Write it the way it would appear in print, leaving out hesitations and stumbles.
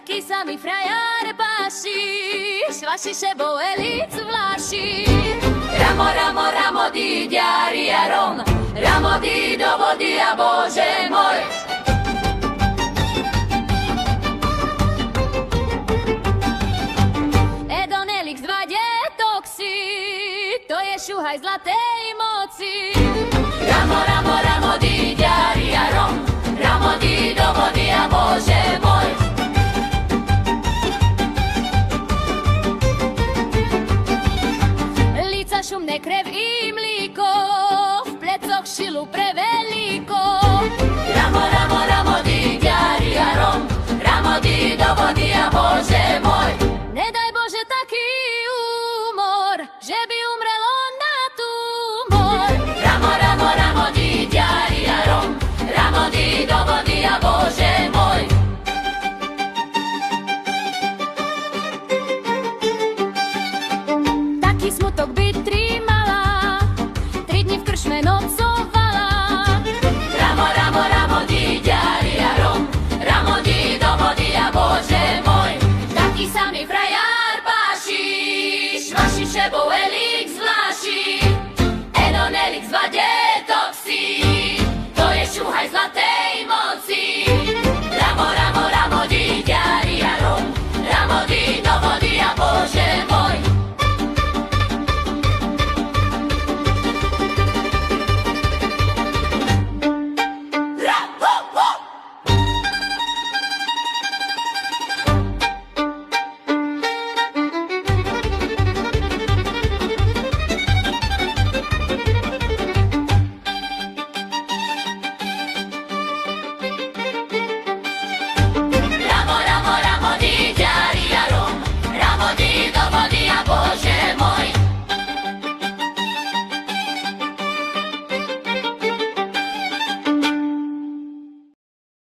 Taký sa mi frajar páši, švaši šebou elic vláši. Ramo, ramo, ramo, di diari a rom, ramo di do vody a Bože môj. Edon elix 2 detoxy, to je šuhaj zlatej moci. Ramo, ramo, ramo, di diari a rom, ramo di do vody a Bože môj. Šumné krev i mlíko, v plecoch šilu pre veľko. Ramo, ramo, ramo, di diari a rom, ramo di do vody a Bože môj. Nedaj Bože taký úmor, že by umrelo na tumor. Ramo, ramo, ramo, di diari a rom, ramo di do vody a Bože môj. Taký smutok by trímala, 3 dni v krčme nocovala. Ramo, ramo, ramo, di diari a rom, ramo di do vody a Bože môj. Taký sa mi frajar páši, švaši šebou elix vláši. Edon elix 2 detoxy, to je šuhaj zlatej moci. Ramo, ramo, ramo, di diari a rom, ramo di do vody a Bože môj. Ramo, ramo, ramo, di diari a rom, ramo di do vody a Bože